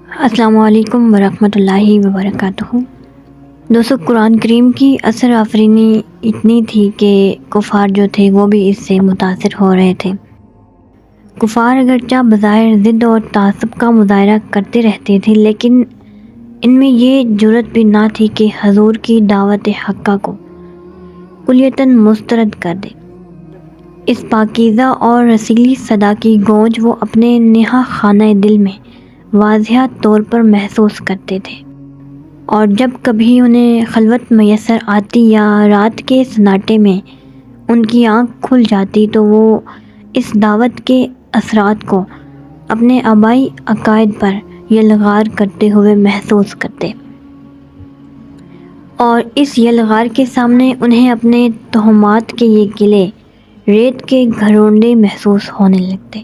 السلام علیکم ورحمۃ اللہ وبرکاتہ۔ دوستو، قرآن کریم کی اثر آفرینی اتنی تھی کہ کفار جو تھے وہ بھی اس سے متاثر ہو رہے تھے۔ کفار اگرچہ بظاہر ضد اور تعصب کا مظاہرہ کرتے رہتے تھے، لیکن ان میں یہ جرأت بھی نہ تھی کہ حضور کی دعوت حقہ کو کلیتاً مسترد کر دے۔ اس پاکیزہ اور رسیلی صدا کی گونج وہ اپنے نہا خانہ دل میں واضح طور پر محسوس کرتے تھے، اور جب کبھی انہیں خلوت میسر آتی یا رات کے سناٹے میں ان کی آنکھ کھل جاتی تو وہ اس دعوت کے اثرات کو اپنے آبائی عقائد پر یلغار کرتے ہوئے محسوس کرتے، اور اس یلغار کے سامنے انہیں اپنے توہمات کے یہ قلعے ریت کے گھروندے محسوس ہونے لگتے۔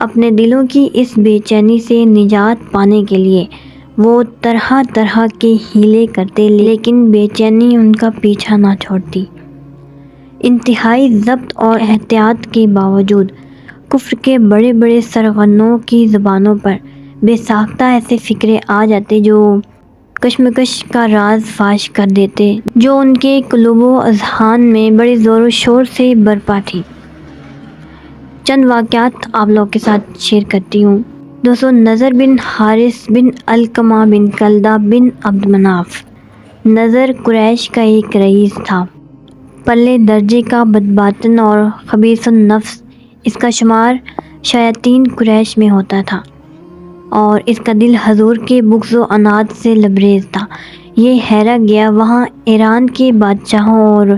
اپنے دلوں کی اس بے چینی سے نجات پانے کے لیے وہ طرح طرح کے ہیلے کرتے، لیکن بے چینی ان کا پیچھا نہ چھوڑتی۔ انتہائی ضبط اور احتیاط کے باوجود کفر کے بڑے بڑے سرغنوں کی زبانوں پر بے ساختہ ایسے فقرے آ جاتے جو کشمکش کا راز فاش کر دیتے، جو ان کے قلوب و اذہان میں بڑے زور و شور سے برپا تھی۔ چند واقعات آپ لوگ کے ساتھ شیئر کرتی ہوں۔ دوستو، نضر بن حارث بن علقمہ بن کلدہ بن عبد مناف۔ نضر قریش کا ایک رئیس تھا، پلے درجے کا بدباطن اور خبیث النفس۔ اس کا شمار شیاطین قریش میں ہوتا تھا، اور اس کا دل حضور کے بغض و عناد سے لبریز تھا۔ یہ حیرہ گیا وہاں ایران کے بادشاہوں اور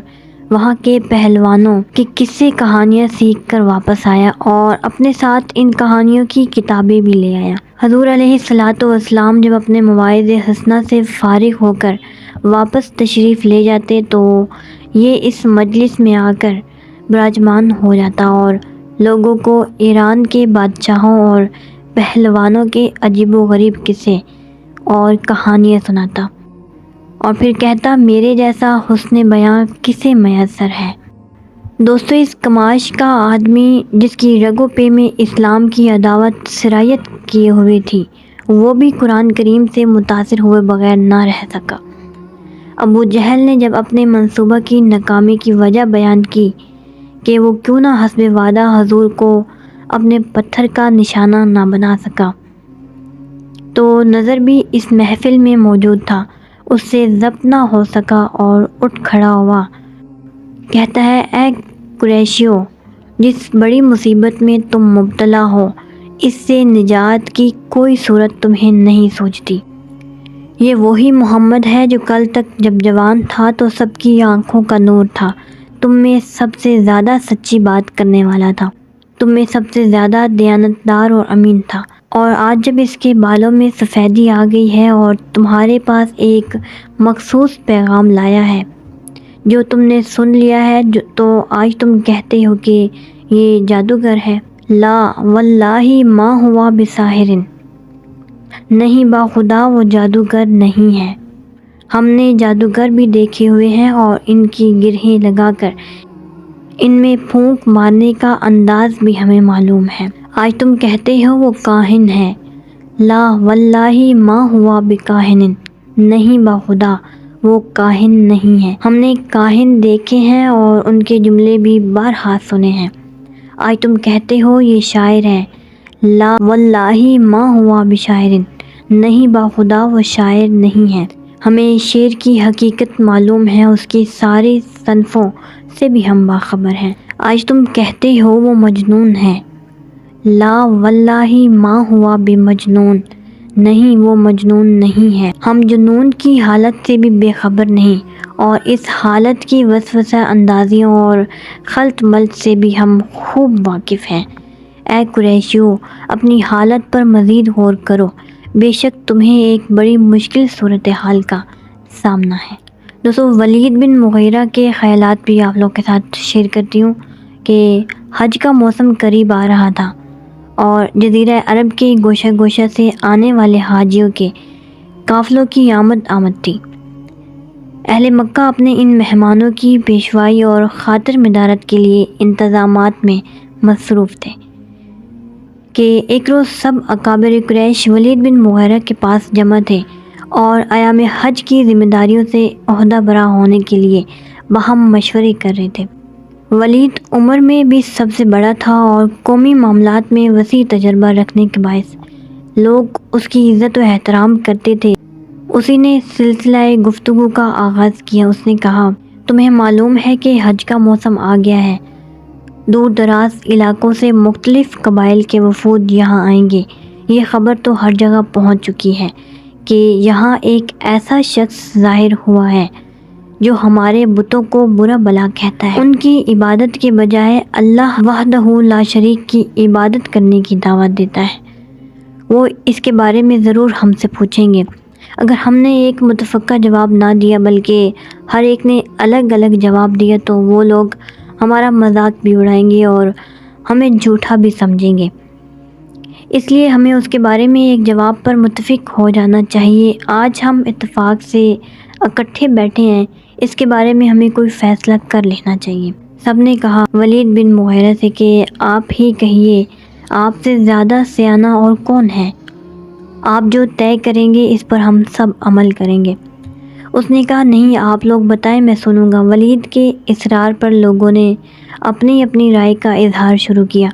وہاں کے پہلوانوں کی قصے کہانیاں سیکھ کر واپس آیا، اور اپنے ساتھ ان کہانیوں کی کتابیں بھی لے آیا۔ حضور علیہ الصلوۃ والسلام جب اپنے مواعظ حسنہ سے فارغ ہو کر واپس تشریف لے جاتے تو یہ اس مجلس میں آ کر براجمان ہو جاتا اور لوگوں کو ایران کے بادشاہوں اور پہلوانوں کے عجیب و غریب قصے اور کہانیاں سناتا، اور پھر کہتا، میرے جیسا حسن بیاں کسے میسر ہے۔ دوستو، اس کماش کا آدمی جس کی رگ و پے میں اسلام کی عداوت سرایت کیے ہوئے تھی، وہ بھی قرآن کریم سے متاثر ہوئے بغیر نہ رہ سکا۔ ابو جہل نے جب اپنے منصوبہ کی ناکامی کی وجہ بیان کی کہ وہ کیوں نہ حسب وعدہ حضور کو اپنے پتھر کا نشانہ نہ بنا سکا، تو نضر بھی اس محفل میں موجود تھا۔ اس سے ضبط نہ ہو سکا اور اٹھ کھڑا ہوا۔ کہتا ہے، اے قریشیو، جس بڑی مصیبت میں تم مبتلا ہو، اس سے نجات کی کوئی صورت تمہیں نہیں سوچتی۔ یہ وہی محمد ہے جو کل تک جب جوان تھا تو سب کی آنکھوں کا نور تھا، تم میں سب سے زیادہ سچی بات کرنے والا تھا، تم میں سب سے زیادہ دیانتدار اور امین تھا، اور آج جب اس کے بالوں میں سفیدی آ گئی ہے اور تمہارے پاس ایک مخصوص پیغام لایا ہے جو تم نے سن لیا ہے، تو آج تم کہتے ہو کہ یہ جادوگر ہے۔ لا واللہ ما ہوا بساحر، نہیں با خدا وہ جادوگر نہیں ہے۔ ہم نے جادوگر بھی دیکھے ہوئے ہیں اور ان کی گرہیں لگا کر ان میں پھونک مارنے کا انداز بھی ہمیں معلوم ہے۔ آج تم کہتے ہو وہ کاہن ہے۔ لا واللہ ما ہوا بکاہن، نہیں با خدا وہ کاہن نہیں ہے۔ ہم نے کاہن دیکھے ہیں اور ان کے جملے بھی بارہا سنے ہیں۔ آج تم کہتے ہو یہ شاعر ہے۔ لا واللہ ما ہوا بشاعر، نہیں با خدا وہ شاعر نہیں ہے۔ ہمیں شعر کی حقیقت معلوم ہے، اس کی ساری صنفوں سے بھی ہم باخبر ہیں۔ آج تم کہتے ہو وہ مجنون ہے۔ لا واللہ ما ہوا بمجنون، نہیں وہ مجنون نہیں ہے۔ ہم جنون کی حالت سے بھی بے خبر نہیں، اور اس حالت کی وسوسہ اندازیوں اور خلط ملط سے بھی ہم خوب واقف ہیں۔ اے قریشیو، اپنی حالت پر مزید غور کرو، بے شک تمہیں ایک بڑی مشکل صورتحال کا سامنا ہے۔ دوستو، ولید بن مغیرہ کے خیالات بھی آپ لوگ کے ساتھ شیئر کرتی ہوں کہ حج کا موسم قریب آ رہا تھا، اور جزیرہ عرب کے گوشہ گوشہ سے آنے والے حاجیوں کے قافلوں کی آمد تھی۔ اہل مکہ اپنے ان مہمانوں کی پیشوائی اور خاطر مدارت کے لیے انتظامات میں مصروف تھے کہ ایک روز سب اکابر قریش ولید بن مغیرہ کے پاس جمع تھے اور ایام حج کی ذمہ داریوں سے عہدہ برا ہونے کے لیے باہم مشورے کر رہے تھے۔ ولید عمر میں بھی سب سے بڑا تھا اور قومی معاملات میں وسیع تجربہ رکھنے کے باعث لوگ اس کی عزت و احترام کرتے تھے۔ اسی نے سلسلہ گفتگو کا آغاز کیا۔ اس نے کہا، تمہیں معلوم ہے کہ حج کا موسم آ گیا ہے، دور دراز علاقوں سے مختلف قبائل کے وفود یہاں آئیں گے۔ یہ خبر تو ہر جگہ پہنچ چکی ہے کہ یہاں ایک ایسا شخص ظاہر ہوا ہے جو ہمارے بتوں کو برا بلا کہتا ہے، ان کی عبادت کے بجائے اللہ وحدہ لا شریک کی عبادت کرنے کی دعوت دیتا ہے۔ وہ اس کے بارے میں ضرور ہم سے پوچھیں گے۔ اگر ہم نے ایک متفقہ جواب نہ دیا بلکہ ہر ایک نے الگ الگ جواب دیا تو وہ لوگ ہمارا مذاق بھی اڑائیں گے اور ہمیں جھوٹا بھی سمجھیں گے۔ اس لیے ہمیں اس کے بارے میں ایک جواب پر متفق ہو جانا چاہیے۔ آج ہم اتفاق سے اکٹھے بیٹھے ہیں، اس کے بارے میں ہمیں کوئی فیصلہ کر لینا چاہیے۔ سب نے کہا ولید بن مغیرہ سے کہ آپ ہی کہیے، آپ سے زیادہ سیانہ اور کون ہے؟ آپ جو طے کریں گے اس پر ہم سب عمل کریں گے۔ اس نے کہا، نہیں، آپ لوگ بتائیں، میں سنوں گا۔ ولید کے اصرار پر لوگوں نے اپنی اپنی رائے کا اظہار شروع کیا۔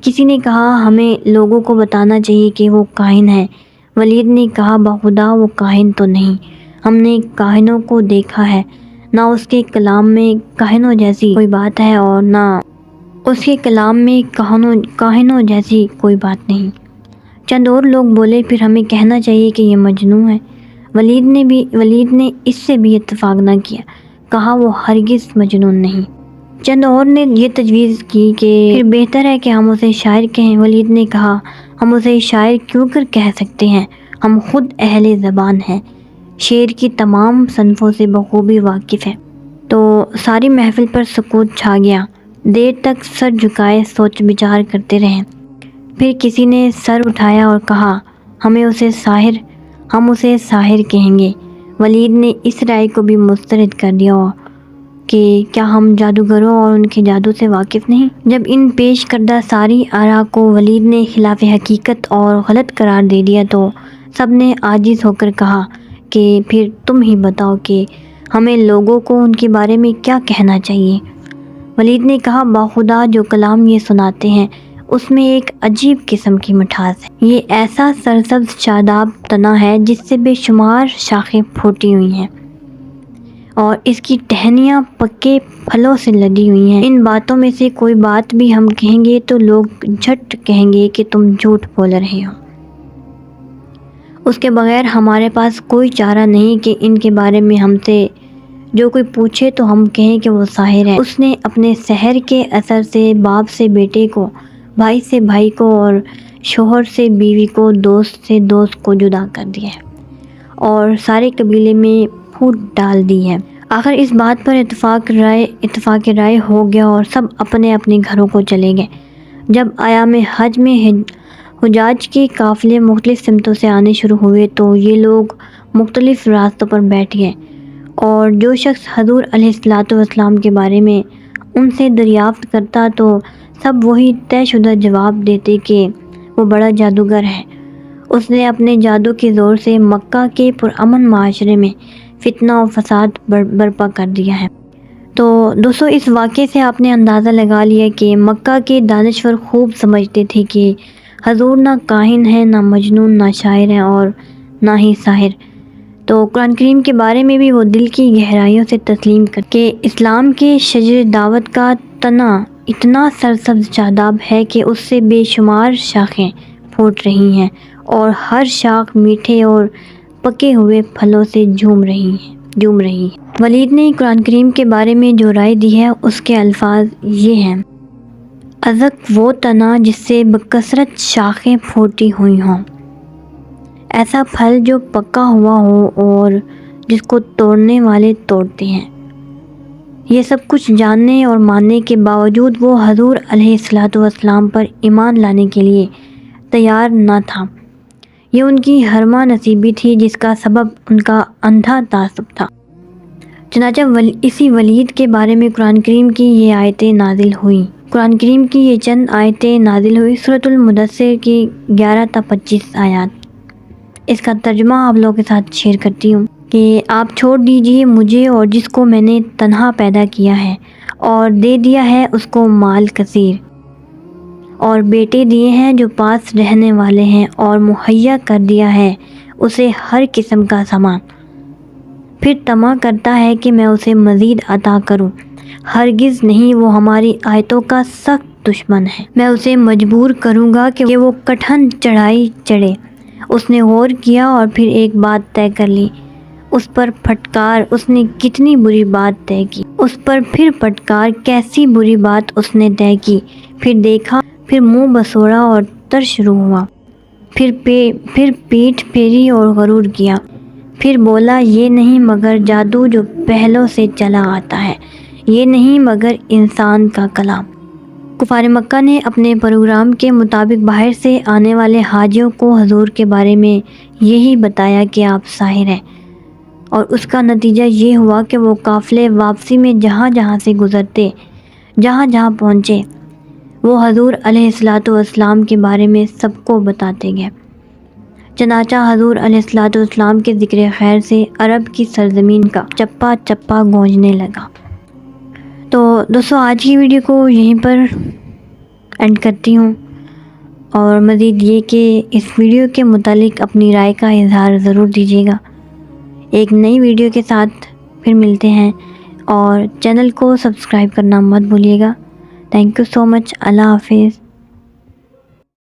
کسی نے کہا، ہمیں لوگوں کو بتانا چاہیے کہ وہ کاہن ہے۔ ولید نے کہا، بخدا وہ کاہن تو نہیں، ہم نے کاہنوں کو دیکھا ہے، نہ اس کے کلام میں کاہنوں جیسی کوئی بات ہے اور نہ اس کے کلام میں کاہنوں جیسی کوئی بات نہیں۔ چند اور لوگ بولے، پھر ہمیں کہنا چاہیے کہ یہ مجنون ہے۔ ولید نے اس سے بھی اتفاق نہ کیا، کہا وہ ہرگز مجنون نہیں۔ چند اور نے یہ تجویز کی کہ پھر بہتر ہے کہ ہم اسے شاعر کہیں۔ ولید نے کہا، ہم اسے شاعر کیوں کر کہہ سکتے ہیں، ہم خود اہل زبان ہیں، شعر کی تمام صنفوں سے بخوبی واقف ہیں۔ تو ساری محفل پر سکوت چھا گیا۔ دیر تک سر جھکائے سوچ بچار کرتے رہے۔ پھر کسی نے سر اٹھایا اور کہا، ہم اسے ساحر کہیں گے۔ ولید نے اس رائے کو بھی مسترد کر دیا کہ کیا ہم جادوگروں اور ان کے جادو سے واقف نہیں؟ جب ان پیش کردہ ساری آراء کو ولید نے خلاف حقیقت اور غلط قرار دے دیا تو سب نے عاجز ہو کر کہا کہ پھر تم ہی بتاؤ کہ ہمیں لوگوں کو ان کے بارے میں کیا کہنا چاہیے۔ ولید نے کہا، باخدا جو کلام یہ سناتے ہیں اس میں ایک عجیب قسم کی مٹھاس ہے۔ یہ ایسا سرسبز شاداب تنا ہے جس سے بے شمار شاخیں پھوٹی ہوئی ہیں اور اس کی ٹہنیاں پکے پھلوں سے لدی ہوئی ہیں۔ ان باتوں میں سے کوئی بات بھی ہم کہیں گے تو لوگ جھٹ کہیں گے کہ تم جھوٹ بول رہے ہو۔ اس کے بغیر ہمارے پاس کوئی چارہ نہیں کہ ان کے بارے میں ہم سے جو کوئی پوچھے تو ہم کہیں کہ وہ ساحر ہے۔ اس نے اپنے سحر کے اثر سے باپ سے بیٹے کو، بھائی سے بھائی کو اور شوہر سے بیوی کو، دوست سے دوست کو جدا کر دیا ہے اور سارے قبیلے میں پھوٹ ڈال دی ہے۔ آخر اس بات پر اتفاق رائے ہو گیا اور سب اپنے اپنے گھروں کو چلے گئے۔ جب ایام حج میں حجاج کے قافلے مختلف سمتوں سے آنے شروع ہوئے تو یہ لوگ مختلف راستوں پر بیٹھ گئے اور جو شخص حضور علیہ الصلوۃ والسلام کے بارے میں ان سے دریافت کرتا تو سب وہی طے شدہ جواب دیتے کہ وہ بڑا جادوگر ہے، اس نے اپنے جادو کے زور سے مکہ کے پرامن معاشرے میں فتنہ و فساد برپا کر دیا ہے۔ تو دوستو، اس واقعے سے آپ نے اندازہ لگا لیا کہ مکہ کے دانشور خوب سمجھتے تھے کہ حضور نہ کاہن ہے، نہ مجنون، نہ شاعر ہے اور نہ ہی ساحر۔ تو قرآن کریم کے بارے میں بھی وہ دل کی گہرائیوں سے تسلیم کر کے اسلام کے شجر دعوت کا تنا اتنا سرسبز شاداب ہے کہ اس سے بے شمار شاخیں پھوٹ رہی ہیں اور ہر شاخ میٹھے اور پکے ہوئے پھلوں سے جھوم رہی ہے۔ ولید نے قرآن کریم کے بارے میں جو رائے دی ہے اس کے الفاظ یہ ہیں، ازک وہ تنا جس سے بکثرت شاخیں پھوٹی ہوئی ہوں، ایسا پھل جو پکا ہوا ہو اور جس کو توڑنے والے توڑتے ہیں۔ یہ سب کچھ جاننے اور ماننے کے باوجود وہ حضور علیہ الصلوۃ والسلام پر ایمان لانے کے لیے تیار نہ تھا۔ یہ ان کی حرمہ نصیبی تھی جس کا سبب ان کا اندھا تعصب تھا۔ چنانچہ اسی ولید کے بارے میں قرآن کریم کی یہ آیتیں نازل ہوئیں۔ قرآن کریم کی یہ چند آیتیں نازل ہوئی سورۃ المدثر کی 11 تا 25 آیات۔ اس کا ترجمہ آپ لوگوں کے ساتھ شیئر کرتی ہوں کہ آپ چھوڑ دیجئے مجھے اور جس کو میں نے تنہا پیدا کیا ہے اور دے دیا ہے اس کو مال کثیر اور بیٹے دیے ہیں جو پاس رہنے والے ہیں اور مہیا کر دیا ہے اسے ہر قسم کا سامان، پھر طمع کرتا ہے کہ میں اسے مزید عطا کروں۔ ہرگز نہیں، وہ ہماری آیتوں کا سخت دشمن ہے۔ میں اسے مجبور کروں گا کہ وہ کٹھن چڑھائی چڑھے۔ اس نے غور کیا اور پھر ایک بات طے کر لی۔ اس پر پھٹکار، اس نے کتنی بری بات طے کی۔ اس پر پھر پھٹکار، کیسی بری بات اس نے طے کی۔ پھر دیکھا، پھر منہ بسوڑا اور تر شروع ہوا، پھر پیٹھ پھیری اور غرور کیا، پھر بولا یہ نہیں مگر جادو جو پہلوں سے چلا آتا ہے، یہ نہیں مگر انسان کا کلام۔ کفار مکہ نے اپنے پروگرام کے مطابق باہر سے آنے والے حاجیوں کو حضور کے بارے میں یہی بتایا کہ آپ ساحر ہیں، اور اس کا نتیجہ یہ ہوا کہ وہ قافلے واپسی میں جہاں جہاں سے گزرتے، جہاں جہاں پہنچے، وہ حضور علیہ السلام کے بارے میں سب کو بتاتے گئے۔ چنانچہ حضور علیہ السلام کے ذکر خیر سے عرب کی سرزمین کا چپا چپا گونجنے لگا۔ تو دوستو، آج کی ویڈیو کو یہیں پر اینڈ کرتی ہوں، اور مزید یہ کہ اس ویڈیو کے متعلق اپنی رائے کا اظہار ضرور دیجیے گا۔ ایک نئی ویڈیو کے ساتھ پھر ملتے ہیں، اور چینل کو سبسکرائب کرنا مت بھولیے گا۔ تھینک یو سو مچ۔ اللہ حافظ۔